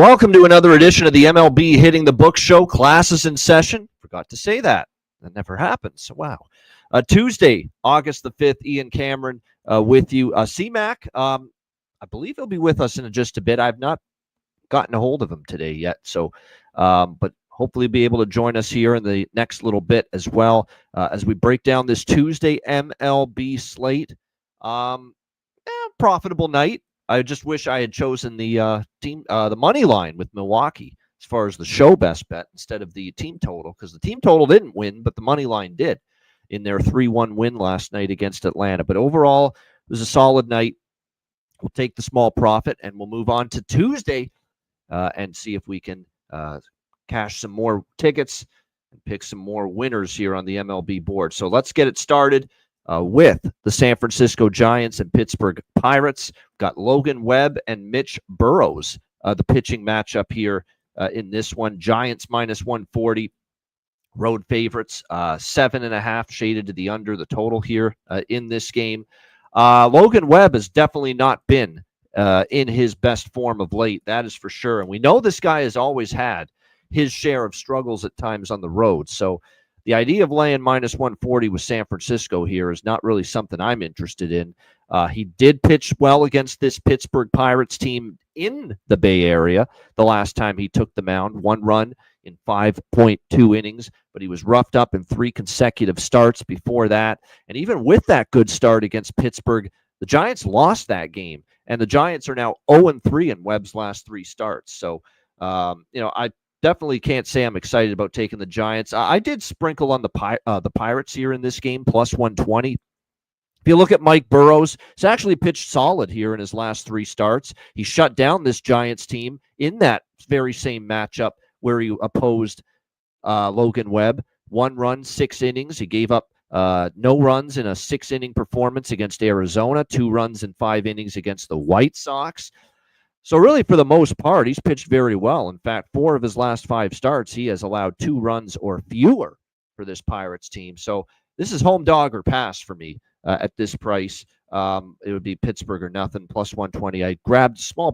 Welcome to another edition of the MLB Hitting the Book Show. Class is in session. Forgot to say that. That never happens. Wow. Tuesday, August the 5th, Ian Cameron with you. C-Mac, I believe he'll be with us in just a bit. I've not gotten a hold of him today yet, so but hopefully be able to join us here in the next little bit as well as we break down this Tuesday MLB slate. Profitable night. I just wish I had chosen the the money line with Milwaukee as far as the show best bet instead of the team total, because the team total didn't win, but the money line did in their 3-1 win last night against Atlanta. But overall, it was a solid night. We'll take the small profit and we'll move on to Tuesday and see if we can cash some more tickets and pick some more winners here on the MLB board. So let's get it started. With the San Francisco Giants and Pittsburgh Pirates. We've got Logan Webb and Mitch Burrows, the pitching matchup here in this one. Giants minus 140, road favorites, 7.5 shaded to the under the total here in this game. Logan Webb has definitely not been in his best form of late, that is for sure. And we know this guy has always had his share of struggles at times on the road. So the idea of laying minus 140 with San Francisco here is not really something I'm interested in. He did pitch well against this Pittsburgh Pirates team in the Bay Area the last time he took the mound. 1 run in 5.2 innings, but he was roughed up in 3 consecutive starts before that. And even with that good start against Pittsburgh, the Giants lost that game. And the Giants are now 0-3 in Webb's last 3 starts. So, I definitely can't say I'm excited about taking the Giants. I did sprinkle on the Pirates here in this game, plus 120. If you look at Mike Burrows, he's actually pitched solid here in his last 3 starts. He shut down this Giants team in that very same matchup where he opposed Logan Webb. 1 run, 6 innings. He gave up no runs in a 6-inning performance against Arizona, 2 runs in 5 innings against the White Sox. So really, for the most part, he's pitched very well. In fact, 4 of his last 5 starts, he has allowed 2 runs or fewer for this Pirates team. So this is home dog or pass for me at this price. It would be Pittsburgh or nothing, plus 120. I grabbed a small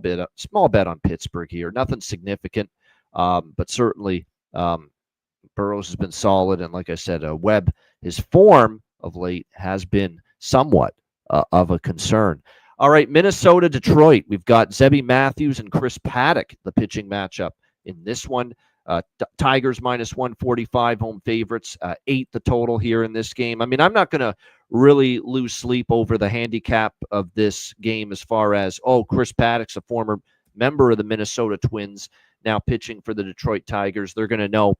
bet on Pittsburgh here. Nothing significant, but certainly Burrows has been solid. And like I said, Webb, his form of late has been somewhat of a concern. All right, Minnesota, Detroit. We've got Zebby Matthews and Chris Paddock, the pitching matchup in this one. Tigers minus 145, home favorites, 8 the total here in this game. I mean, I'm not going to really lose sleep over the handicap of this game as far as, Chris Paddock's a former member of the Minnesota Twins, now pitching for the Detroit Tigers. They're going to know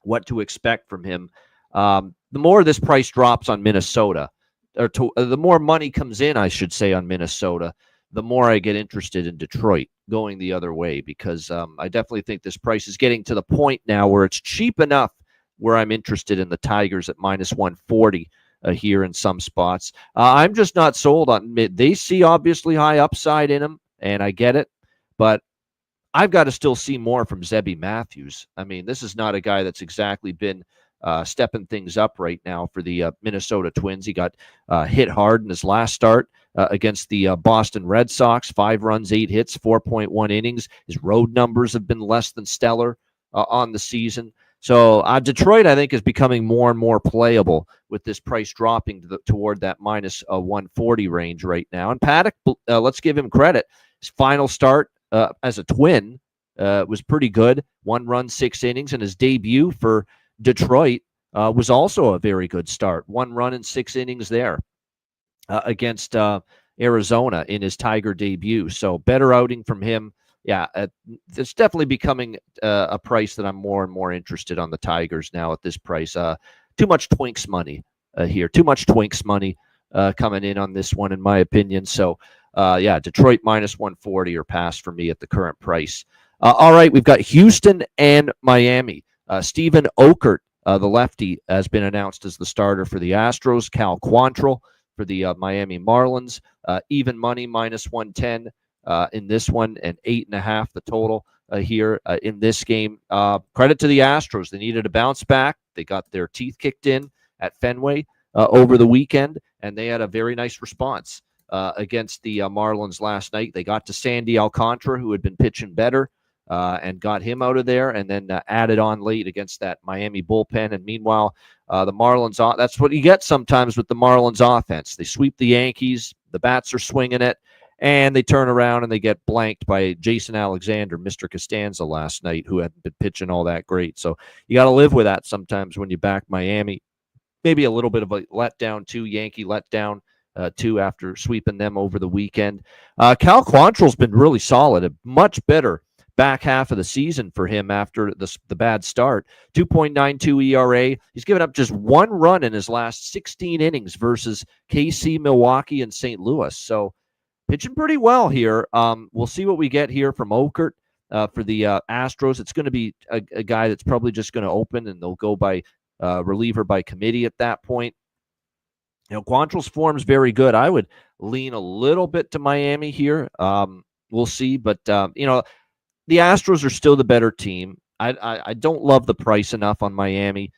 what to expect from him. The more this price drops on Minnesota, the more money comes in, I should say, on Minnesota, the more I get interested in Detroit going the other way, because I definitely think this price is getting to the point now where it's cheap enough where I'm interested in the Tigers at minus 140 here in some spots. I'm just not sold on it. They see obviously high upside in them, and I get it, but I've got to still see more from Zebby Matthews. I mean, this is not a guy that's exactly been stepping things up right now for the Minnesota Twins. He got hit hard in his last start against the Boston Red Sox, 5 runs, 8 hits, 4.1 innings. His road numbers have been less than stellar on the season. So Detroit, I think, is becoming more and more playable with this price dropping toward that minus 140 range right now. And Paddock, let's give him credit. His final start as a Twin was pretty good. 1 run, 6 innings, and his debut for Detroit was also a very good start. 1 run in 6 innings there against Arizona in his Tiger debut. So better outing from him. Yeah, it's definitely becoming a price that I'm more and more interested on the Tigers now at this price. Too much Twinks money here. Too much Twinks money coming in on this one, in my opinion. So, Detroit minus 140 or pass for me at the current price. All right, we've got Houston and Miami. Steven Okert, the lefty, has been announced as the starter for the Astros. Cal Quantrill for the Miami Marlins. Even money, minus 110 in this one, and 8.5 the total here in this game. Credit to the Astros. They needed a bounce back. They got their teeth kicked in at Fenway over the weekend, and they had a very nice response against the Marlins last night. They got to Sandy Alcantara, who had been pitching better and got him out of there, and then added on late against that Miami bullpen. And meanwhile, the Marlins, that's what you get sometimes with the Marlins offense. They sweep the Yankees, the bats are swinging it, and they turn around and they get blanked by Jason Alexander, Mr. Costanza, last night, who hadn't been pitching all that great. So you got to live with that sometimes when you back Miami. Maybe a little bit of a letdown, too, Yankee letdown, too, after sweeping them over the weekend. Cal Quantrill's been really solid, a much better back half of the season for him after the bad start. 2.92 ERA. He's given up just one run in his last 16 innings versus KC, Milwaukee, and St. Louis. So pitching pretty well here. We'll see what we get here from Okert for the Astros. It's going to be a guy that's probably just going to open, and they'll go by reliever by committee at that point. Quantrill's form is very good. I would lean a little bit to Miami here. We'll see, but the Astros are still the better team. I don't love the price enough on Miami.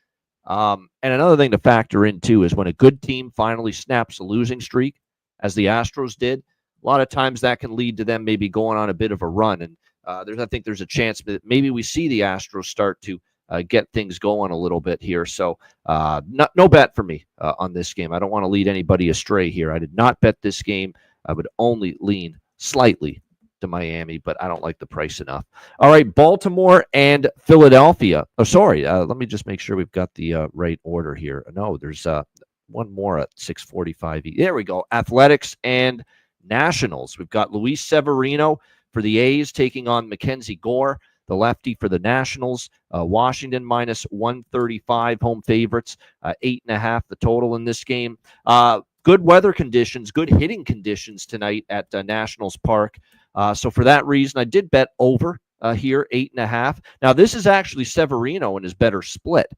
And another thing to factor in, too, is when a good team finally snaps a losing streak, as the Astros did, a lot of times that can lead to them maybe going on a bit of a run. And I think there's a chance that maybe we see the Astros start to get things going a little bit here. So no bet for me on this game. I don't want to lead anybody astray here. I did not bet this game. I would only lean slightly to Miami, but I don't like the price enough. All right, Baltimore and Philadelphia. Oh, sorry. Let me just make sure we've got the right order here. No, there's one more at 6:45. There we go. Athletics and Nationals. We've got Luis Severino for the A's taking on Mackenzie Gore, the lefty, for the Nationals. Washington minus 135, home favorites. 8.5 the total in this game. Good weather conditions, good hitting conditions tonight at Nationals Park. So for that reason, I did bet over here, 8.5. Now, this is actually Severino in his better split.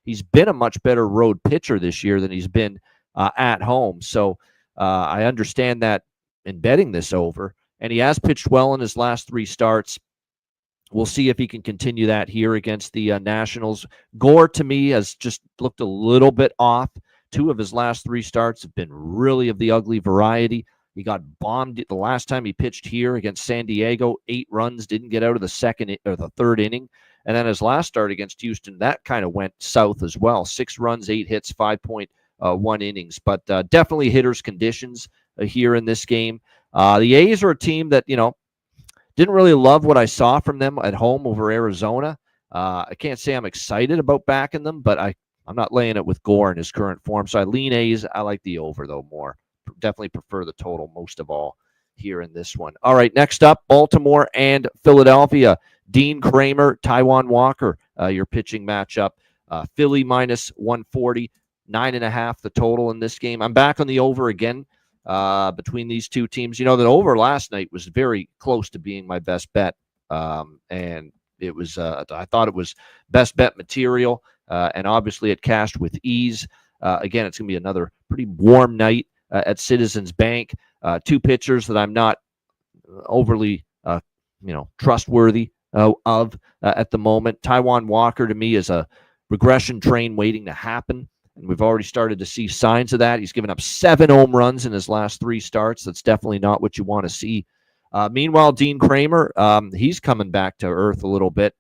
He's been a much better road pitcher this year than he's been at home. So I understand that in betting this over. And he has pitched well in his last 3 starts. We'll see if he can continue that here against the Nationals. Gore, to me, has just looked a little bit off. 2 of his last 3 starts have been really of the ugly variety. He got bombed the last time he pitched here against San Diego. 8 runs, didn't get out of the second or the third inning. And then his last start against Houston, that kind of went south as well. 6 runs, 8 hits, 5.1 innings. But definitely hitter's conditions here in this game. The A's are a team that, didn't really love what I saw from them at home over Arizona. I can't say I'm excited about backing them, but I'm not laying it with Gore in his current form. So I lean A's. I like the over, though, more. Definitely prefer the total most of all here in this one. All right, next up, Baltimore and Philadelphia. Dean Kramer, Taijuan Walker, your pitching matchup. Philly minus 140, 9.5 the total in this game. I'm back on the over again between these two teams. The over last night was very close to being my best bet. And it was, I thought it was best bet material. And obviously it cashed with ease. Again, it's going to be another pretty warm night at Citizens Bank. 2 pitchers that I'm not overly, trustworthy of at the moment. Taijuan Walker, to me, is a regression train waiting to happen, and we've already started to see signs of that. He's given up 7 home runs in his last 3 starts. That's definitely not what you want to see. Meanwhile, Dean Kramer, he's coming back to earth a little bit.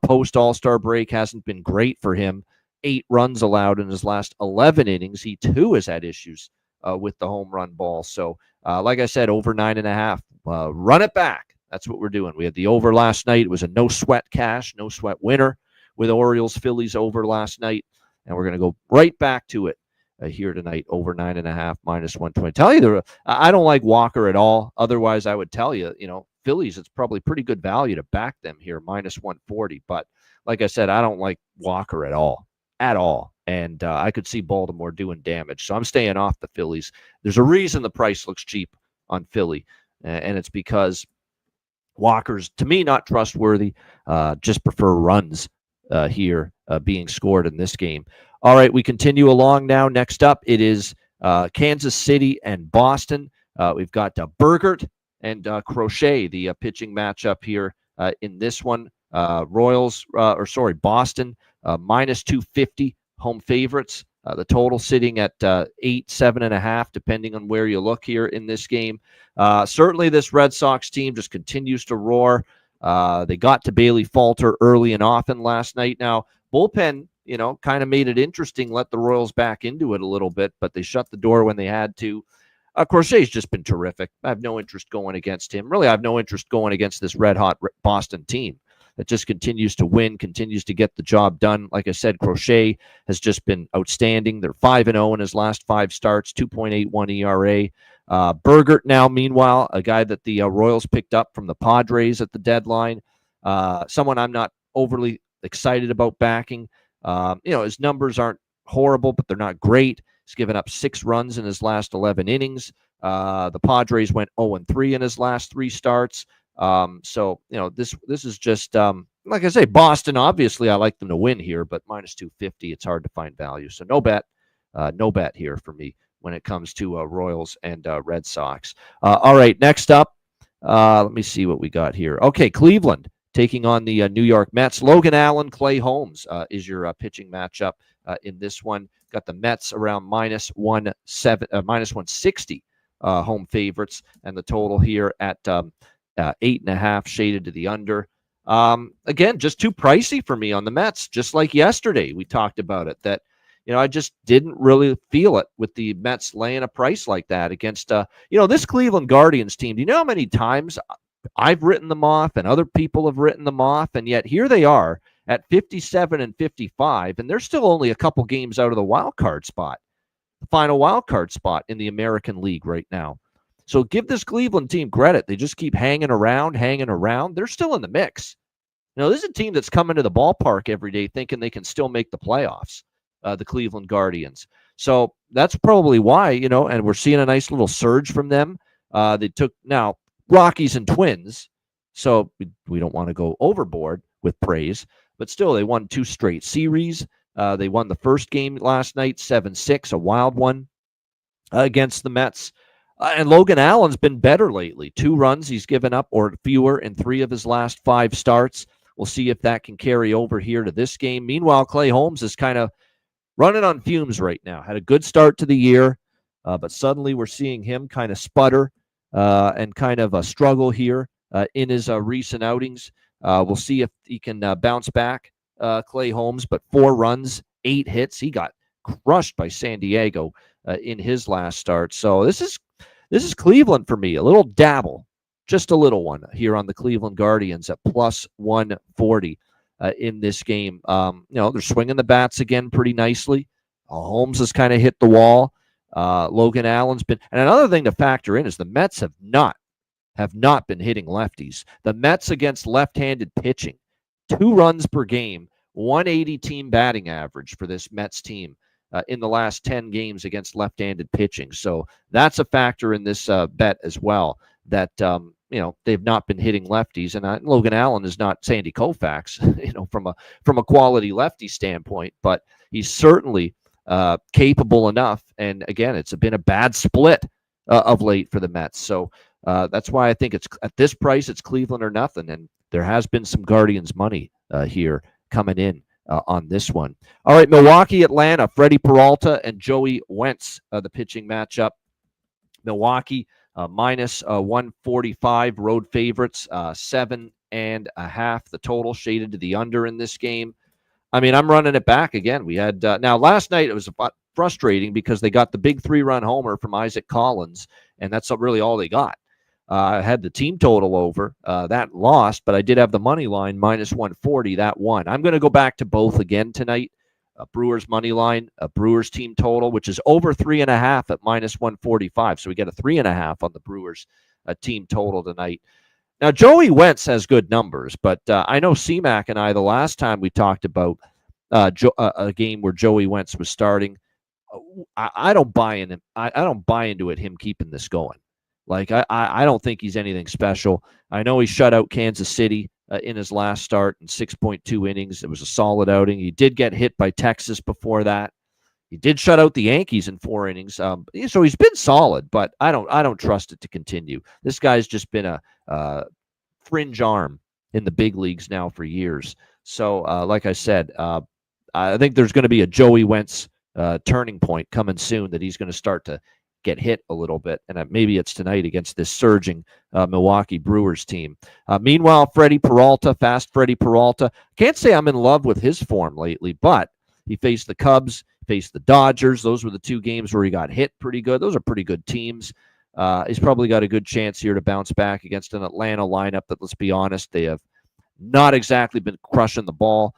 Post All-Star break hasn't been great for him. 8 runs allowed in his last 11 innings. He, too, has had issues with the home run ball. So, like I said, over 9.5. Run it back. That's what we're doing. We had the over last night. It was a no-sweat cash, no-sweat winner with Orioles-Phillies over last night. And we're going to go right back to it here tonight, over 9.5, minus 120. Tell you, I don't like Walker at all. Otherwise, I would tell you, Phillies, it's probably pretty good value to back them here, minus 140. But like I said, I don't like Walker at all. And I could see Baltimore doing damage. So I'm staying off the Phillies. There's a reason the price looks cheap on Philly, and it's because Walker's, to me, not trustworthy. Just prefer runs here being scored in this game. All right, we continue along now. Next up, it is Kansas City and Boston. We've got Bergert and Crochet, the pitching matchup here in this one. Boston, minus 250 home favorites. The total sitting at 8, 7.5, depending on where you look here in this game. Certainly this Red Sox team just continues to roar. They got to Bailey Falter early and often last night. Now, bullpen, kind of made it interesting, let the Royals back into it a little bit, but they shut the door when they had to. Crochet's just been terrific. I have no interest going against him. Really, I have no interest going against this red-hot Boston team that just continues to win, continues to get the job done. Like I said, Crochet has just been outstanding. They're 5-0 in his last 5 starts, 2.81 ERA. Bergert now, meanwhile, a guy that the Royals picked up from the Padres at the deadline. Someone I'm not overly excited about backing. His numbers aren't horrible, but they're not great. He's given up 6 runs in his last 11 innings. The Padres went 0-3 in his last 3 starts. This is just, like I say, Boston, obviously, I like them to win here, but minus 250, it's hard to find value. So no bet here for me when it comes to Royals and Red Sox. All right, next up, let me see what we got here. Okay, Cleveland taking on the New York Mets. Logan Allen, Clay Holmes is your pitching matchup in this one. Got the Mets around minus 160 home favorites, and the total here at 8.5, shaded to the under. Again, just too pricey for me on the Mets. Just like yesterday, we talked about it, that I just didn't really feel it with the Mets laying a price like that against this Cleveland Guardians team. Do you know how many times I've written them off and other people have written them off, and yet here they are at 57 and 55, and they're still only a couple games out of the wild card spot, the final wild card spot in the American League right now. So give this Cleveland team credit. They just keep hanging around. They're still in the mix. This is a team that's coming to the ballpark every day thinking they can still make the playoffs, the Cleveland Guardians. So that's probably why, and we're seeing a nice little surge from them. They took now Rockies and Twins, so we don't want to go overboard with praise, but still they won 2 straight series. They won the first game last night, 7-6, a wild one against the Mets. And Logan Allen's been better lately. 2 runs he's given up or fewer in 3 of his last 5 starts. We'll see if that can carry over here to this game. Meanwhile, Clay Holmes is kind of running on fumes right now. Had a good start to the year, but suddenly we're seeing him kind of sputter and kind of struggle here in his recent outings. We'll see if he can bounce back, Clay Holmes, but 4 runs, 8 hits. He got crushed by San Diego in his last start. So this is Cleveland for me. A little dabble, just a little one here on the Cleveland Guardians at plus 140 in this game. They're swinging the bats again pretty nicely. Holmes has kind of hit the wall. Logan Allen's been, and another thing to factor in is the Mets have not been hitting lefties. The Mets against left-handed pitching, 2 runs per game, 180 team batting average for this Mets team in the last 10 games against left-handed pitching. So that's a factor in this bet as well, that they've not been hitting lefties, and Logan Allen is not Sandy Koufax, from a quality lefty standpoint, but he's certainly capable enough. And again, it's been a bad split of late for the Mets. So that's why I think it's at this price, it's Cleveland or nothing. And there has been some Guardians money here coming in on this one. All right, Milwaukee, Atlanta, Freddie Peralta and Joey Wentz, the pitching matchup. Milwaukee minus 145, road favorites, 7.5. The total shaded to the under in this game. I mean, I'm running it back again. We had now last night it was frustrating because they got the big 3-run homer from Isaac Collins, and that's really all they got. I had the team total over. That lost, but I did have the money line minus 140. That won. I'm going to go back to both again tonight. Brewers money line, Brewers team total, which is over 3.5 at minus 145. So we get a 3.5 on the Brewers team total tonight. Now, Joey Wentz has good numbers, but I know C-Mac and I, the last time we talked about a game where Joey Wentz was starting, I don't buy in him. I don't buy into it, him keeping this going. Like, I don't think he's anything special. I know he shut out Kansas City in his last start in 6.2 innings. It was a solid outing. He did get hit by Texas before that. He did shut out the Yankees in 4 innings. So he's been solid, but I don't trust it to continue. This guy's just been a fringe arm in the big leagues now for years. So, like I said, I think there's going to be a Joey Wentz turning point coming soon, that he's going to start to get hit a little bit, and maybe it's tonight against this surging Milwaukee Brewers team. Meanwhile, fast Freddie Peralta, can't say I'm in love with his form lately, but he faced the Cubs, faced the Dodgers. Those were the two games where he got hit pretty good. Those are pretty good teams. He's probably got a good chance here to bounce back against an Atlanta lineup that, let's be honest, they have not exactly been crushing the ball.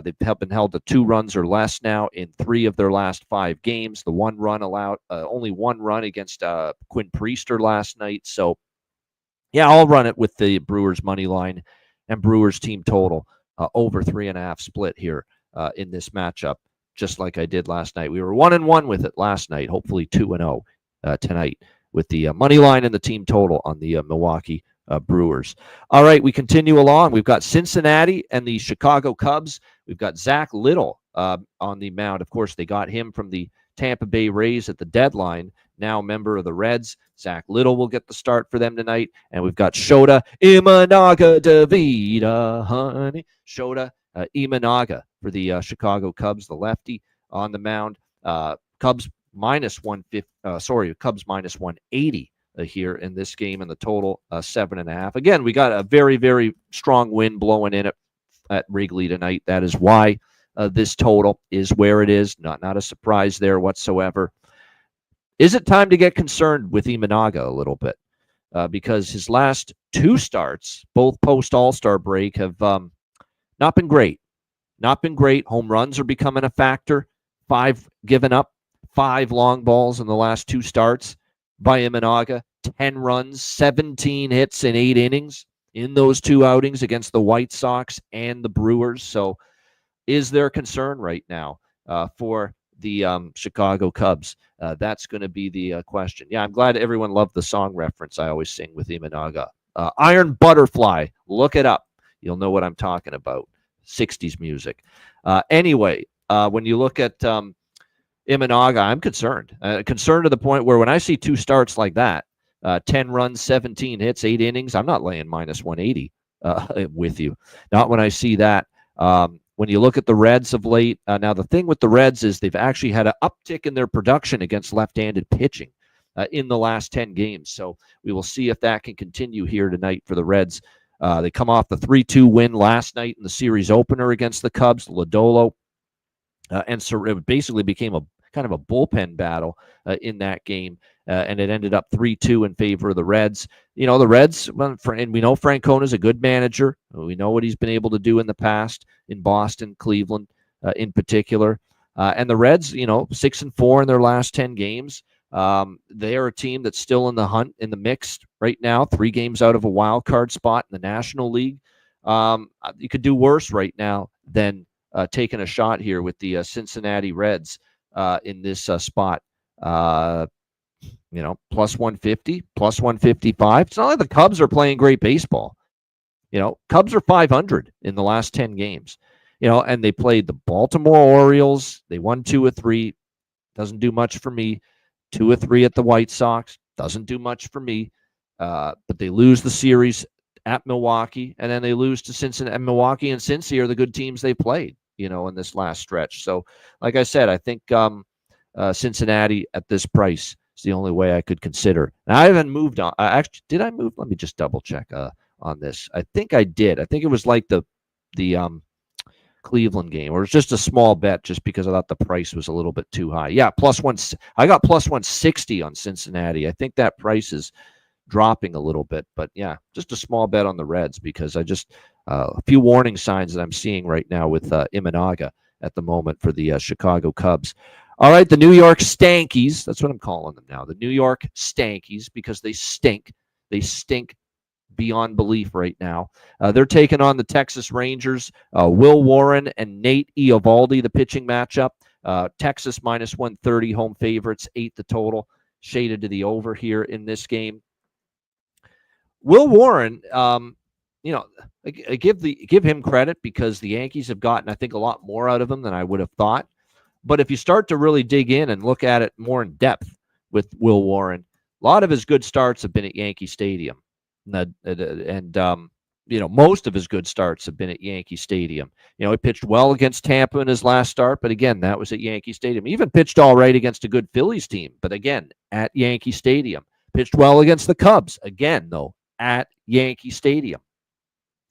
They've been held to 2 runs or less now in 3 of their last 5 games. The 1 run allowed, only 1 run against Quinn Priester last night. So, yeah, I'll run it with the Brewers money line and Brewers team total over 3.5 split here in this matchup, just like I did last night. We were 1-1 with it last night. Hopefully 2-0 tonight with the money line and the team total on the Milwaukee Brewers. All right, we continue along. We've got Cincinnati and the Chicago Cubs. We've got Zach Littell on the mound. Of course, they got him from the Tampa Bay Rays at the deadline, now a member of the Reds. Zach Littell will get the start for them tonight. And we've got Shota Imanaga Davida, honey. Shota Imanaga for the Chicago Cubs, the lefty on the mound. Cubs minus 150. Cubs minus 180 here in this game, and the total 7.5. Again, we got a very, very strong wind blowing in at Wrigley tonight. That is why this total is where it is. Not a surprise there whatsoever. Is it time to get concerned with Imanaga a little bit? Because his last 2 starts, both post All-Star break, have not been great. Not been great. Home runs are becoming a factor. 5 given up, 5 long balls in the last 2 starts by Imanaga. 10 runs, 17 hits in 8 innings in those 2 outings against the White Sox and the Brewers. So is there concern right now for the Chicago Cubs? That's going to be the question. Yeah, I'm glad everyone loved the song reference I always sing with Imanaga. Iron Butterfly. Look it up. You'll know what I'm talking about. 60s music. Anyway, when you look at Imanaga, I'm concerned. Concerned to the point where when I see 2 starts like that, 10 runs, 17 hits, 8 innings, I'm not laying minus 180 with you. Not when I see that. When you look at the Reds of late, now the thing with the Reds is they've actually had an uptick in their production against left-handed pitching in the last 10 games. So we will see if that can continue here tonight for the Reds. They come off the 3-2 win last night in the series opener against the Cubs, Lodolo. And so it basically became a kind of a bullpen battle in that game, and it ended up 3-2 in favor of the Reds. You know, the Reds, and we know Francona's a good manager. We know what he's been able to do in the past in Boston, Cleveland in particular. And the Reds, 6-4 in their last 10 games. They are a team that's still in the hunt, in the mix right now, 3 games out of a wild card spot in the National League. You could do worse right now than taking a shot here with the Cincinnati Reds in this spot. Plus 150, plus 155. It's not like the Cubs are playing great baseball. Cubs are 500 in the last 10 games. And they played the Baltimore Orioles. They won 2 of 3. Doesn't do much for me. 2 of 3 at the White Sox. Doesn't do much for me. But they lose the series at Milwaukee, and then they lose to Cincinnati. And Milwaukee and Cincy are the good teams they played, in this last stretch. So, like I said, I think Cincinnati at this price is the only way I could consider. Now, I haven't moved on. Actually, did I move? Let me just double check on this. I think I did. I think it was like the Cleveland game, or it's just a small bet, just because I thought the price was a little bit too high. Yeah, I got plus 160 on Cincinnati. I think that price is dropping a little bit, but yeah, just a small bet on the Reds, because I just a few warning signs that I'm seeing right now with Imanaga at the moment for the Chicago Cubs. All right, the New York Stankies, that's what I'm calling them now, the New York Stankies, because they stink. They stink beyond belief right now. They're taking on the Texas Rangers. Will Warren and Nate Eovaldi, the pitching matchup. Texas minus 130, home favorites, 8 the total, shaded to the over here in this game. Will Warren, I give him credit, because the Yankees have gotten, I think, a lot more out of him than I would have thought. But if you start to really dig in and look at it more in depth with Will Warren, a lot of his good starts have been at Yankee Stadium. And most of his good starts have been at Yankee Stadium. He pitched well against Tampa in his last start, but again, that was at Yankee Stadium. He even pitched all right against a good Phillies team, but again, at Yankee Stadium. Pitched well against the Cubs, again, though, at Yankee Stadium.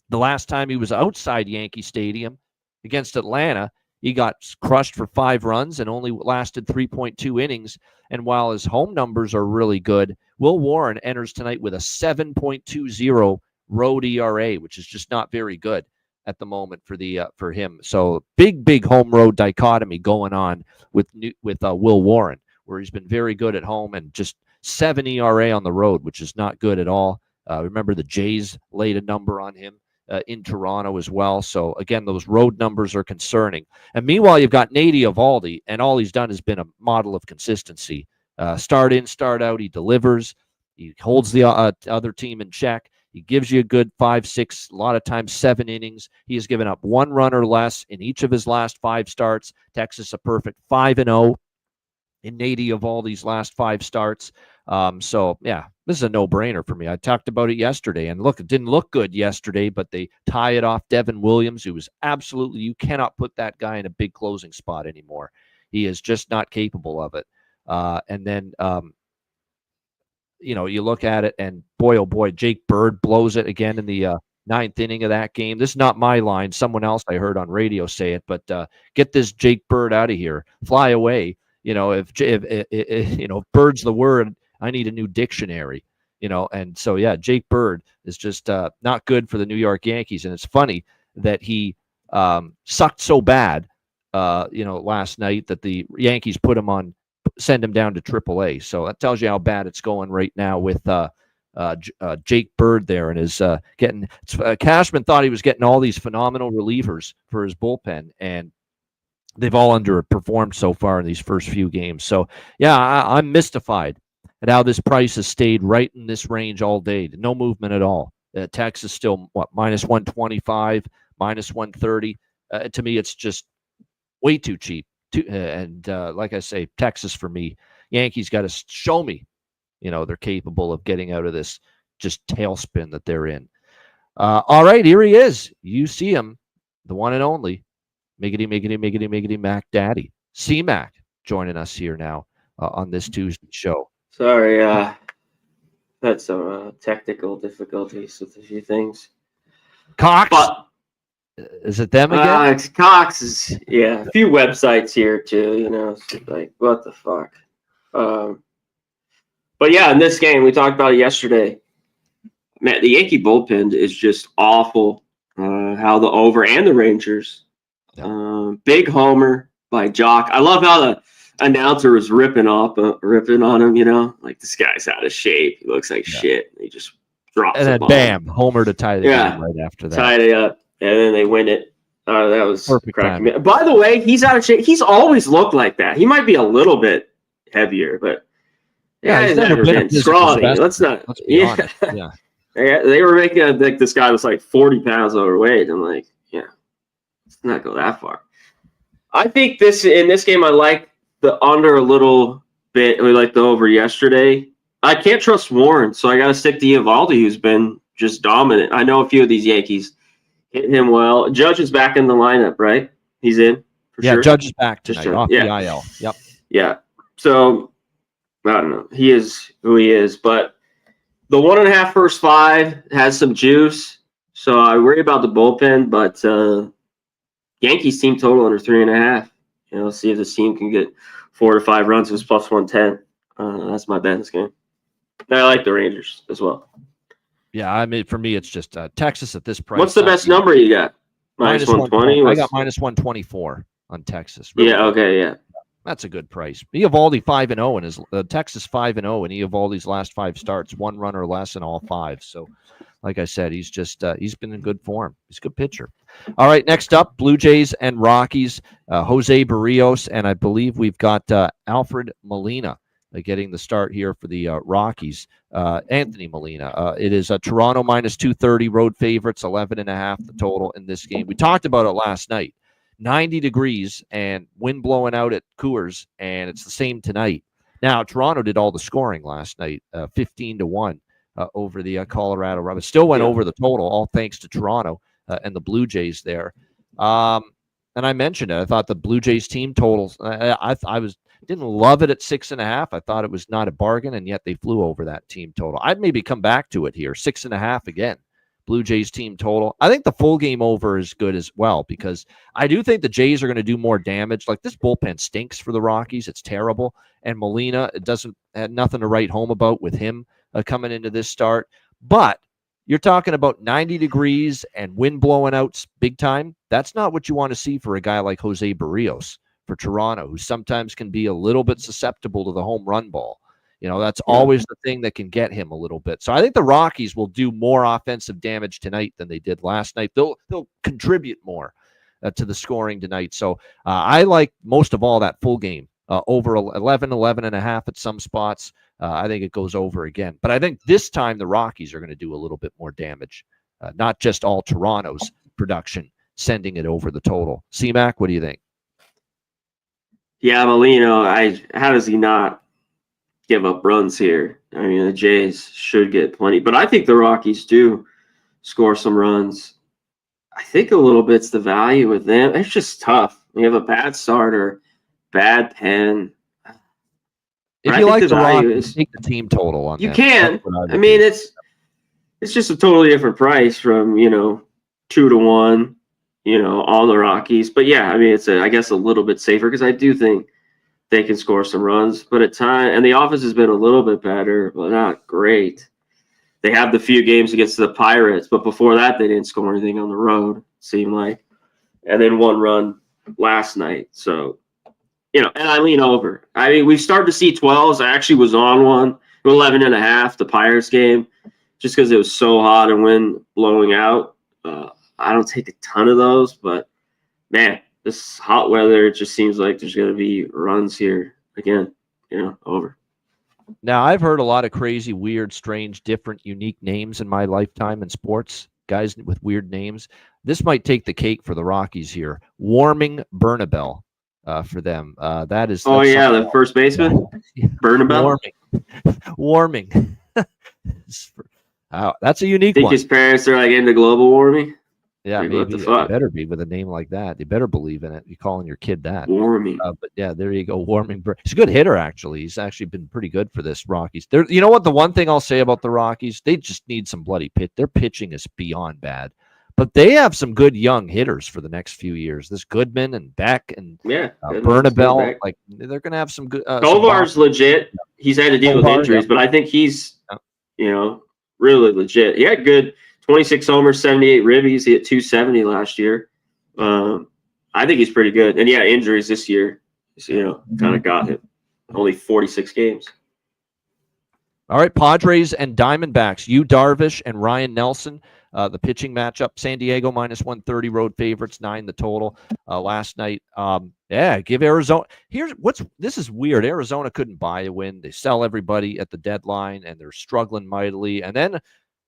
The last time he was outside Yankee Stadium against Atlanta, he got crushed for 5 runs and only lasted 3.2 innings. And while his home numbers are really good, Will Warren enters tonight with a 7.20 road ERA, which is just not very good at the moment for him. So big home road dichotomy going on with Will Warren, where he's been very good at home and just 7 ERA on the road, which is not good at all. Remember the Jays laid a number on him in Toronto as well. So again, those road numbers are concerning. And meanwhile, you've got Nady Eovaldi, and all he's done has been a model of consistency. Start in, start out, he delivers. He holds the other team in check. He gives you a good 5, 6, a lot of times 7 innings. He has given up 1 run or less in each of his last 5 starts. Texas a perfect 5-0 in Nady Eovaldi's last 5 starts. So, yeah, this is a no-brainer for me. I talked about it yesterday, and look, it didn't look good yesterday, but they tie it off Devin Williams, who was absolutely, you cannot put that guy in a big closing spot anymore. He is just not capable of it. And then, you look at it, and boy, oh boy, Jake Bird blows it again in the 9th inning of that game. This is not my line. Someone else I heard on radio say it, but get this Jake Bird out of here. Fly away. If Bird's the word, I need a new dictionary, and so, yeah, Jake Bird is just not good for the New York Yankees. And it's funny that he sucked so bad, last night that the Yankees send him down to AAA. So that tells you how bad it's going right now with Jake Bird there, and is getting Cashman thought he was getting all these phenomenal relievers for his bullpen, and they've all underperformed so far in these first few games. So, yeah, I'm mystified at how this price has stayed right in this range all day. No movement at all. Texas still, minus 125, minus 130. To me, it's just way too cheap. Like I say, Texas for me. Yankees got to show me, they're capable of getting out of this just tailspin that they're in. All right, here he is. You see him, the one and only. Miggity Mac Daddy. C-Mac joining us here now on this Tuesday show. Sorry, had some technical difficulties with a few things. Cox? Is it them again? Cox is, a few websites here too, it's like, what the fuck? But yeah, in this game, we talked about it yesterday. Man, the Yankee bullpen is just awful. How the over and the Rangers. Big homer by Jock. I love how the announcer was ripping on him, like this guy's out of shape. He looks like shit. He just drops it. And then bam, homer to tie the game right after that. Tied it up, and then they win it. That was perfect. By the way, he's out of shape. He's always looked like that. He might be a little bit heavier, but he's never been scrawny. Let's be honest. Yeah. They were making like this guy was like 40 pounds overweight. I'm like, let's not go that far. I think in this game, I like the under a little bit. We like the over yesterday. I can't trust Warren, so I got to stick to Eovaldi, who's been just dominant. I know a few of these Yankees hit him well. Judge is back in the lineup, right? He's in for sure. Judge is back tonight off the IL. Yep. Yeah. So I don't know. He is who he is, but the 1.5 first 5 has some juice. So I worry about the bullpen, but Yankees team total under 3.5. See if this team can get 4 to 5 runs. It was plus 110. That's my bet in this game. And I like the Rangers as well. Yeah, I mean, for me, it's just Texas at this price. What's the best number you got? Minus 120? I got minus 124 on Texas. Really. Yeah, okay, yeah. That's a good price. Eovaldi 5-0 in his Texas 5-0 in Eovaldi's last 5 starts, 1 run or less in all 5. So, like I said, he's just he's been in good form. He's a good pitcher. All right, next up, Blue Jays and Rockies. Jose Barrios, and I believe we've got Alfred Molina getting the start here for the Rockies. Anthony Molina. It is Toronto minus 230, road favorites, 11.5 the total in this game. We talked about it last night. 90 degrees and wind blowing out at Coors, and it's the same tonight. Now, Toronto did all the scoring last night, 15-1 over the Colorado Rockies. Still went over the total, all thanks to Toronto and the Blue Jays there. And I mentioned it. I thought the Blue Jays team totals. Didn't love it at 6.5. I thought it was not a bargain, and yet they flew over that team total. I'd maybe come back to it here. 6.5 again. Blue Jays team total. I think the full game over is good as well, because I do think the Jays are going to do more damage. Like, this bullpen stinks for the Rockies. It's terrible. And Molina, it doesn't had nothing to write home about with him coming into this start. But you're talking about 90 degrees and wind blowing out big time. That's not what you want to see for a guy like Jose Barrios for Toronto, who sometimes can be a little bit susceptible to the home run ball. You know, that's always the thing that can get him a little bit. So I think the Rockies will do more offensive damage tonight than they did last night. They'll contribute more to the scoring tonight. So I like most of all that full game, over 11.5 at some spots. I think it goes over again. But I think this time the Rockies are going to do a little bit more damage, not just all Toronto's production sending it over the total. C-Mac, what do you think? Yeah, Molino, how does he not give up runs here? I mean, the Jays should get plenty, but I think the Rockies do score some runs. I think a little bit's the value with them. It's just tough. You have a bad starter, bad pen. If you like the Rockies, take the team total on you them. can. I mean, it's just a totally different price from 2-1, on the Rockies. But yeah, I mean, it's I guess a little bit safer, because I do think they can score some runs. But at time, and the offense has been a little bit better, but not great. They have the few games against the Pirates, but before that, they didn't score anything on the road, it seemed like. And then one run last night. So, and I lean over. I mean, we've started to see 12s. I actually was on one, 11.5, the Pirates game, just because it was so hot and wind blowing out. I don't take a ton of those, but man, this hot weather, it just seems like there's going to be runs here again, over. Now, I've heard a lot of crazy, weird, strange, different, unique names in my lifetime in sports, guys with weird names. This might take the cake for the Rockies here. Warming Bernabel for them. That's the first baseman? Yeah. Bernabel? Warming. That's a unique one. Think his parents are like into global warming? Yeah, maybe it better be with a name like that. You better believe in it. You're calling your kid that. Warming. But yeah, there you go. Warming. He's a good hitter, actually. He's actually been pretty good for this Rockies. You know what? The one thing I'll say about the Rockies, they just need some bloody pitch. Their pitching is beyond bad. But they have some good young hitters for the next few years. This Goodman and Beck and Bernabel, like they're going to have some good. Tovar's legit. He's had to deal with injuries, but I think he's, really legit. He had good 26 homers, 78 ribbies. He hit 270 last year. I think he's pretty good. And yeah, injuries this year, kind of got him. Only 46 games. All right, Padres and Diamondbacks. Yu Darvish and Ryan Nelson. The pitching matchup. San Diego minus 130 road favorites, 9 the total last night. Give Arizona. This is weird. Arizona couldn't buy a win. They sell everybody at the deadline, and they're struggling mightily. And then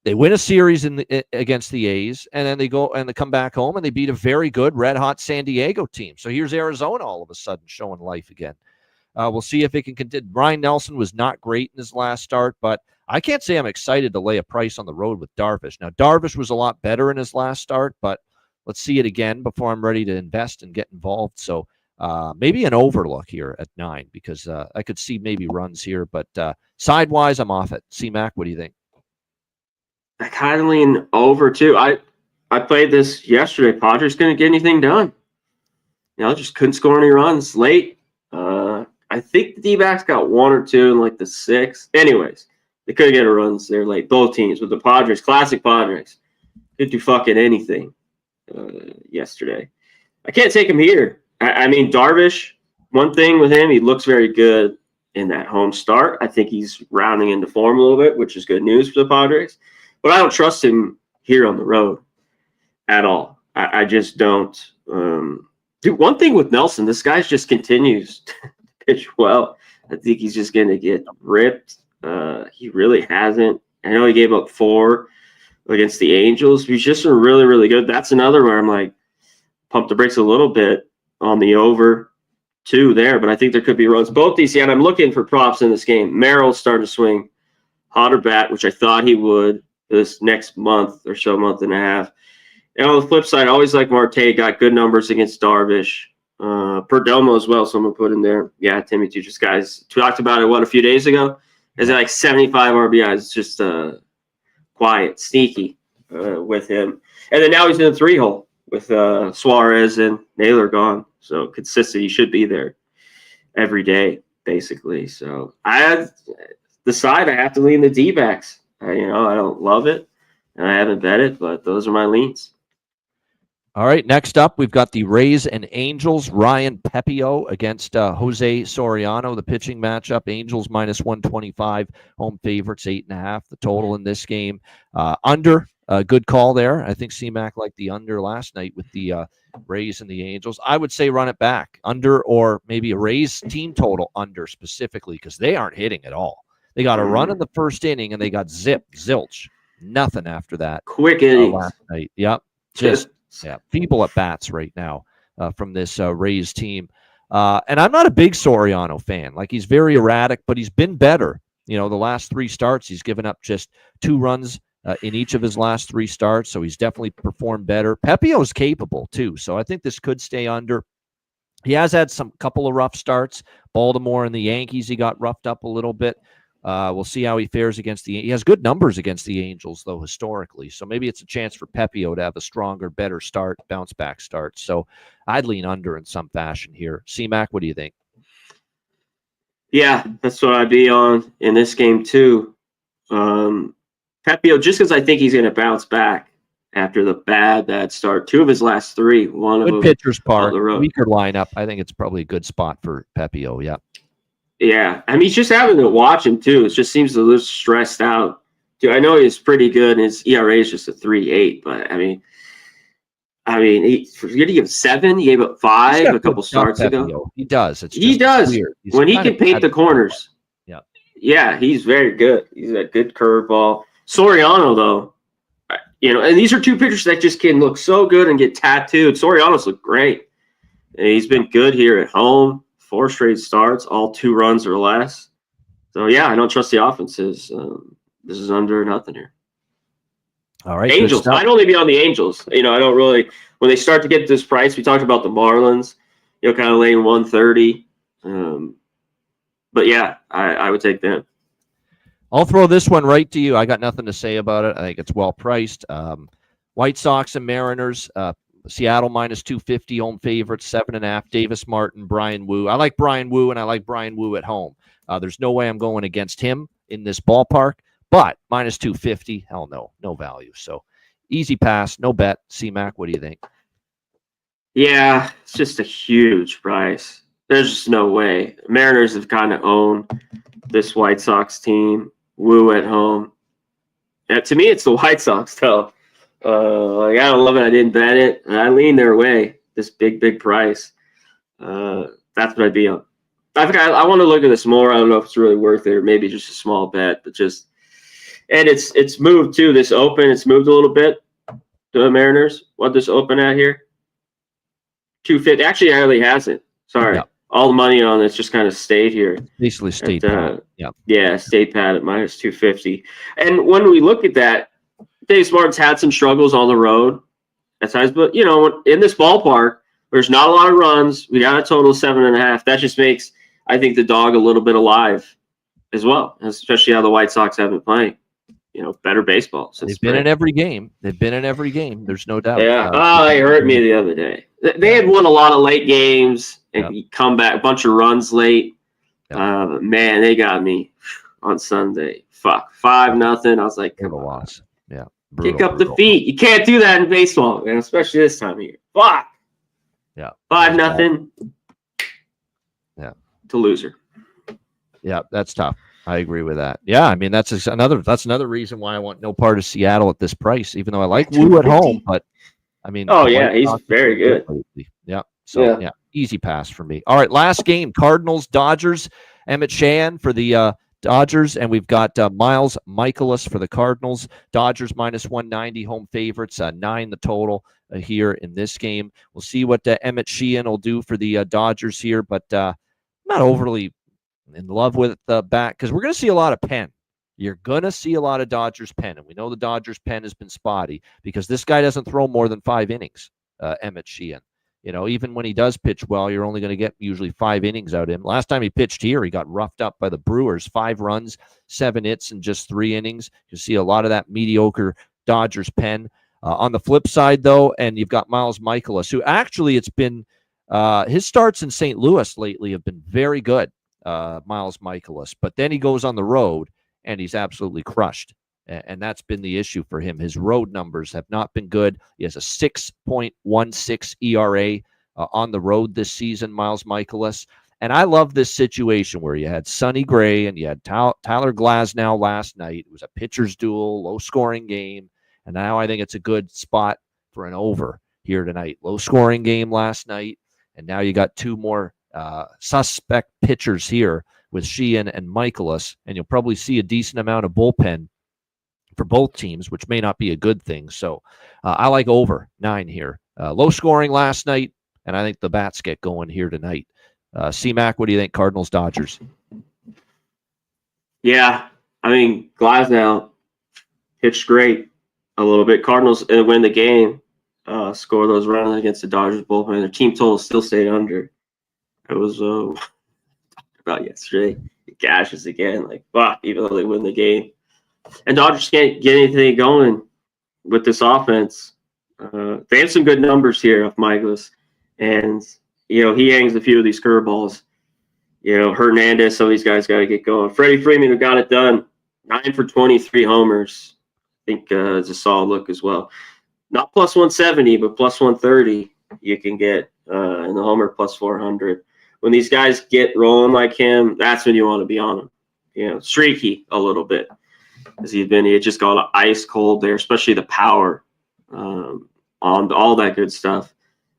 they win a series against the A's, and then they come back home and they beat a very good, red-hot San Diego team. So here's Arizona all of a sudden showing life again. We'll see if it can continue. Ryan Nelson was not great in his last start, but I can't say I'm excited to lay a price on the road with Darvish. Now, Darvish was a lot better in his last start, but let's see it again before I'm ready to invest and get involved. So maybe an overlook here at 9, because I could see maybe runs here, but sidewise, I'm off it. C-Mac, what do you think? I kind of lean over too. I played this yesterday. Padres couldn't get anything done. Just couldn't score any runs late. I think the D-backs got 1 or 2 in like the 6th. Anyways, they couldn't get a runs there late. Both teams, with the Padres, classic Padres, couldn't do fucking anything yesterday. I can't take him here. I mean, Darvish, one thing with him, he looks very good in that home start. I think he's rounding into form a little bit, which is good news for the Padres. But I don't trust him here on the road at all. I just don't. Dude, one thing with Nelson, this guy just continues to pitch well. I think he's just going to get ripped. He really hasn't. I know he gave up 4 against the Angels. He's just really, really good. That's another where I'm like, pump the brakes a little bit on the over 2 there. But I think there could be runs. Both these, and I'm looking for props in this game. Merrill's starting to swing hotter bat, which I thought he would this next month and a half. And on the flip side, I always like Marte, got good numbers against Darvish. Perdomo as well, someone put in there. Yeah, Timmy Tuch's guys talked about it, a few days ago? Is it like 75 RBIs? It's just quiet, sneaky with him. And then now he's in the 3-hole with Suarez and Naylor gone. So consistent, he should be there every day, basically. So I have to lean the D-backs. I don't love it, and I haven't bet it, but those are my leans. All right, next up, we've got the Rays and Angels. Ryan Pepio against Jose Soriano, the pitching matchup. Angels minus 125, home favorites 8.5. The total in this game. Under, good call there. I think C-Mac liked the under last night with the Rays and the Angels. I would say run it back. Under, or maybe a Rays team total under specifically, because they aren't hitting at all. They got a run in the first inning, and they got zilch. Nothing after that. Quick innings. Last night. Yep. Yeah, people at bats right now from this Rays team. And I'm not a big Soriano fan. Like, he's very erratic, but he's been better. The last 3 starts, he's given up just 2 runs in each of his last 3 starts, so he's definitely performed better. Pepio's capable, too, so I think this could stay under. He has had some couple of rough starts. Baltimore and the Yankees, he got roughed up a little bit. We'll see how he fares against he has good numbers against the Angels, though, historically. So maybe it's a chance for Pepio to have a stronger, better start, bounce back start. So I'd lean under in some fashion here. C-Mac, what do you think? Yeah, that's what I'd be on in this game, too. Pepio, just because I think he's going to bounce back after the bad start. 2 of his last 3. One of them pitcher's part, weaker lineup. I think it's probably a good spot for Pepio, yeah. Yeah, I mean, he's just having to watch him, too. It just seems a little stressed out. Dude, I know he's pretty good, and his ERA is just a 3.8, but, I mean, he's going to give 7. He gave up 5 a couple starts ago. He does. He does. When he can paint the corners. Yeah. Yeah, he's very good. He's a good curveball. Soriano, though, and these are 2 pitchers that just can look so good and get tattooed. Soriano's look great. And he's been good here at home. 4 straight starts, all 2 runs or less. So, yeah, I don't trust the offenses. This is under nothing here. All right. Angels. I'd only be on the Angels. I don't really – when they start to get this price, we talked about the Marlins, kind of laying 130. But, yeah, I would take them. I'll throw this one right to you. I got nothing to say about it. I think it's well priced. White Sox and Mariners – Seattle minus 250, home favorites, 7.5. Davis Martin, Brian Wu. I like Brian Wu, and I like Brian Wu at home. There's no way I'm going against him in this ballpark, but minus 250, hell no value. So easy pass, no bet. C-Mac, what do you think? Yeah, it's just a huge price. There's just no way. Mariners have kind of owned this White Sox team. Wu at home. Yeah, to me, it's the White Sox, though. I don't love it. I didn't bet it. I lean their way. This big price. That's what I'd be on. I want to look at this more. I don't know if it's really worth it, or maybe just a small bet. But it's moved too. This open, it's moved a little bit. The Mariners. What this open at here? 250. Actually, it really hasn't. Sorry. Yeah. All the money on this just kind of stayed here. Basically stayed pat. Yeah, stayed pat at minus 250. And when we look at that, Dave Martin's had some struggles on the road at times, but in this ballpark, there's not a lot of runs. We got a total of 7.5. That just makes, I think, the dog a little bit alive as well, especially how the White Sox have been playing. Better baseball. They've been in every game. There's no doubt. Yeah. They hurt me the other day. They had won a lot of late games and come back, a bunch of runs late. Man, they got me on Sunday. Fuck, 5-0. I was like, come on. Loss. Yeah. Kick up the feet. You can't do that in baseball, man, especially this time of year. Fuck. Yeah. 5-0. Yeah. To loser. Yeah, that's tough. I agree with that. Yeah, I mean that's another reason why I want no part of Seattle at this price, even though I like Wu at home. But I mean, he's very good. Yeah. So yeah, easy pass for me. All right, last game: Cardinals, Dodgers. Emmett Sheehan for the Dodgers, and we've got Miles Michaelis for the Cardinals. Dodgers minus 190, home favorites, 9 the total here in this game. We'll see what Emmett Sheehan will do for the Dodgers here, but not overly in love with the back, because we're going to see a lot of pen. You're going to see a lot of Dodgers pen, and we know the Dodgers pen has been spotty because this guy doesn't throw more than 5 innings, Emmett Sheehan. Even when he does pitch well, you're only going to get usually 5 innings out of him. Last time he pitched here, he got roughed up by the Brewers, 5 runs, 7 hits in just 3 innings. You see a lot of that mediocre Dodgers pen. On the flip side, though, and you've got Miles Mikolas, who actually it's been his starts in St. Louis lately have been very good, Miles Mikolas. But then he goes on the road, and he's absolutely crushed. And that's been the issue for him. His road numbers have not been good. He has a 6.16 ERA on the road this season, Miles Mikolas. And I love this situation where you had Sonny Gray and you had Tyler Glasnow last night. It was a pitcher's duel, low-scoring game. And now I think it's a good spot for an over here tonight. Low-scoring game last night. And now you got 2 more suspect pitchers here with Sheehan and Mikolas. And you'll probably see a decent amount of bullpen for both teams, which may not be a good thing. So I like over 9 here. Low scoring last night, and I think the bats get going here tonight. C-Mac, what do you think? Cardinals, Dodgers? Yeah, I mean, Glasnow pitched great a little bit. Cardinals win the game, score those runs against the Dodgers bullpen. Their team total still stayed under. It was about yesterday. It gashes again, like, fuck, even though they win the game. And Dodgers can't get anything going with this offense. They have some good numbers here off Mikolas. And, he hangs a few of these curveballs. Hernandez, some of these guys got to get going. Freddie Freeman, who got it done, 9 for 23 homers. I think it's a solid look as well. Not plus 170, but plus 130 you can get in the homer plus 400. When these guys get rolling like him, that's when you want to be on them. Streaky a little bit. As he had just got ice cold there, especially the power on all that good stuff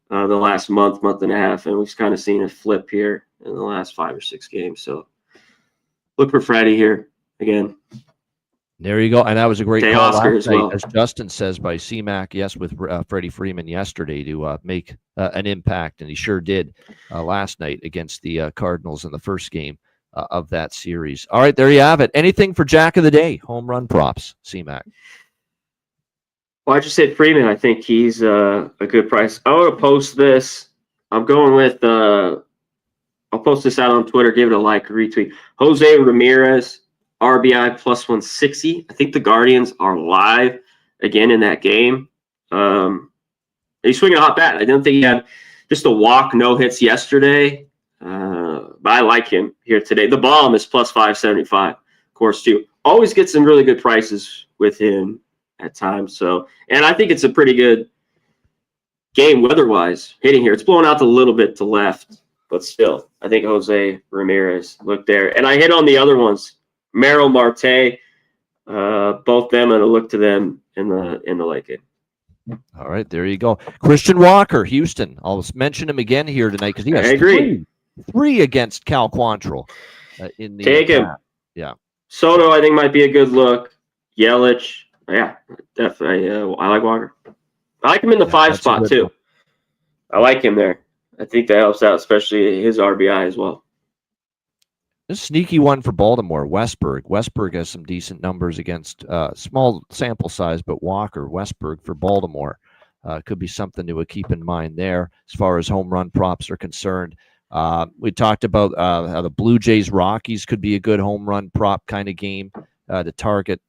the last month and a half. And we've kind of seen a flip here in the last 5 or 6 games. So look for Freddie here again. There you go. And that was a great call last night, well, as Justin says, by C-Mac, yes, with Freddie Freeman yesterday to make an impact. And he sure did last night against the Cardinals in the first game of that series. All right, there you have it. Anything for Jack of the Day? Home run props, C-Mac. Well, I just said Freeman. I think he's a good price. I want to post this. I'm going with I'll post this out on Twitter. Give it a like, a retweet. Jose Ramirez, RBI plus 160. I think the Guardians are live again in that game. He's swinging a hot bat. I didn't think he had just a walk, no hits yesterday. But I like him here today. The bomb is plus 575, of course, too. Always get some really good prices with him at times. So, and I think it's a pretty good game weather-wise hitting here. It's blowing out a little bit to left, but still, I think Jose Ramirez, look there. And I hit on the other ones. Merrill, Marte, both them, and I look to them in the late game. All right, there you go. Christian Walker, Houston. I'll mention him again here tonight because he has three against Cal Quantrill in the take him. Yeah. Soto, I think, might be a good look. Yelich, yeah, definitely. I like Walker. I like him in the 5 spot too. I like him there. I think that helps out, especially his RBI as well. A sneaky one for Baltimore, Westberg. Westberg has some decent numbers against small sample size, but Walker, Westberg for Baltimore could be something to keep in mind there as far as home run props are concerned. We talked about how the Blue Jays Rockies could be a good home run prop kind of game to target,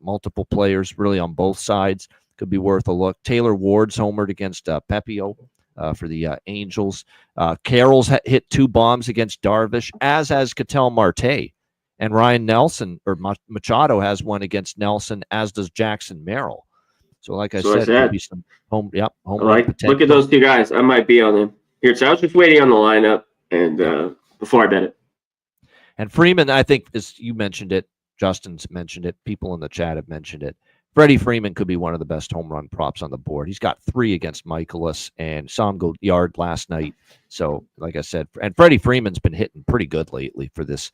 multiple players really on both sides. Could be worth a look. Taylor Ward's homered against Pepio for the Angels. Carroll's hit 2 bombs against Darvish, as has Ketel Marte. And Ryan Nelson, or Machado, has one against Nelson, as does Jackson Merrill. So like I said, maybe some home run potential. Look at those 2 guys. I might be on them. Here, so I was just waiting on the lineup and before I bet it. And Freeman, I think, as you mentioned it, Justin's mentioned it, people in the chat have mentioned it. Freddie Freeman could be one of the best home run props on the board. He's got 3 against Mikolas and saw him go yard last night. So, like I said, and Freddie Freeman's been hitting pretty good lately for this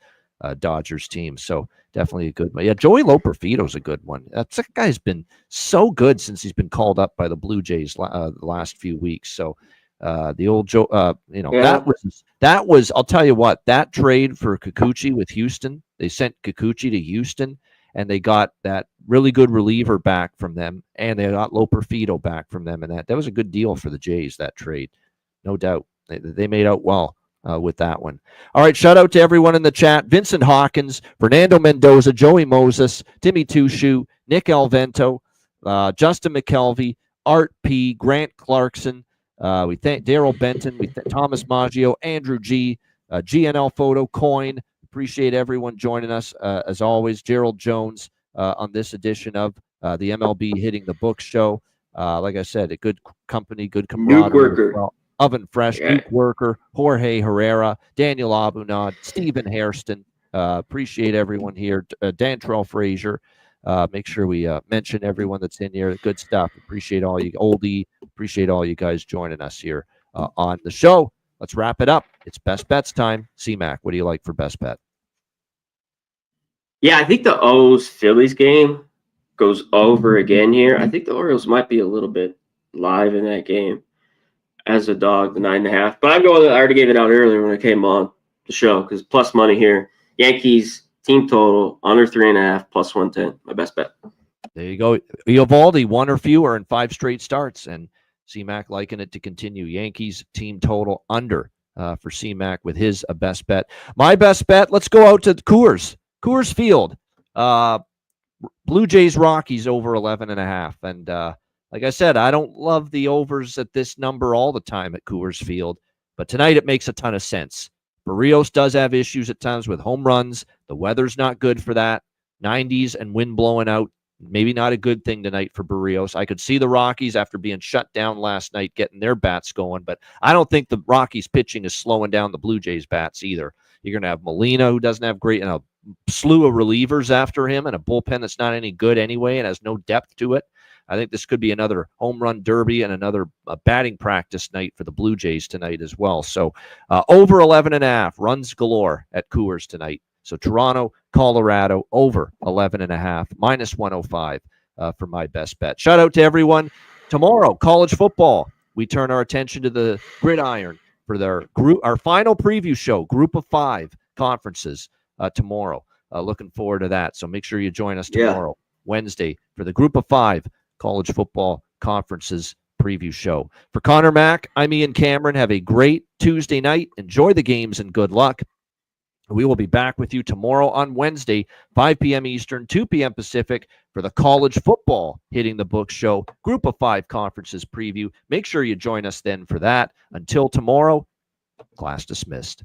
Dodgers team. So definitely a good one. Yeah, Joey Loperfido's a good one. That guy's been so good since he's been called up by the Blue Jays the last few weeks. So the old Joe, that was. I'll tell you what, that trade for Kikuchi with Houston, they sent Kikuchi to Houston, and they got that really good reliever back from them, and they got Loperfido back from them, and that was a good deal for the Jays. That trade, no doubt. They made out well with that one. All right, shout out to everyone in the chat. Vincent Hawkins, Fernando Mendoza, Joey Moses, Timmy Tushu, Nick Alvento, Justin McKelvey, Art P, Grant Clarkson. We thank Daryl Benton, Thomas Maggio, Andrew G, GNL Photo, Coin. Appreciate everyone joining us, as always. Gerald Jones on this edition of the MLB Hitting the Book show. Like I said, a good company, good camaraderie. Nuke Worker. Well. Oven Fresh, Yeah. Nuke Worker, Jorge Herrera, Daniel Abunad, Stephen Hairston. Appreciate everyone here. Dantrell Frazier. Make sure we mention everyone that's in here. Good stuff. Appreciate all you, Oldie. Appreciate all you guys joining us here on the show. Let's wrap it up. It's best bets time. C-Mac, what do you like for best bet? Yeah, I think the O's Phillies game goes over again here. I think the Orioles might be a little bit live in that game as a dog, the 9.5. But I'm going. I already gave it out earlier when I came on the show because plus money here. Yankees team total under 3.5 plus 110. My best bet. There you go. Eovaldi, 1 or fewer in 5 straight starts, and C-Mac liking it to continue. Yankees team total under for C-Mac with his best bet. My best bet. Let's go out to Coors Field. Blue Jays Rockies over 11.5, and like I said, I don't love the overs at this number all the time at Coors Field, but tonight it makes a ton of sense. Barrios does have issues at times with home runs. The weather's not good for that. 90s and wind blowing out. Maybe not a good thing tonight for Barrios. I could see the Rockies, after being shut down last night, getting their bats going, but I don't think the Rockies pitching is slowing down the Blue Jays bats either. You're going to have Molina, who doesn't have great, and a slew of relievers after him, and a bullpen that's not any good anyway and has no depth to it. I think this could be another home run derby and another batting practice night for the Blue Jays tonight as well. So over 11.5 runs galore at Coors tonight. So Toronto, Colorado over 11.5 minus 105 for my best bet. Shout out to everyone. Tomorrow, college football. We turn our attention to the gridiron for our final preview show, Group of 5 conferences tomorrow. Looking forward to that. So make sure you join us tomorrow, Wednesday, for the Group of 5 college football conferences preview show. For Connor Mack, I'm Ian Cameron. Have a great Tuesday night. Enjoy the games and good luck. We will be back with you tomorrow on Wednesday, 5 p.m. Eastern, 2 p.m. Pacific, for the college football Hitting the Book show, Group of 5 conferences preview. Make sure you join us then for that. Until tomorrow, class dismissed.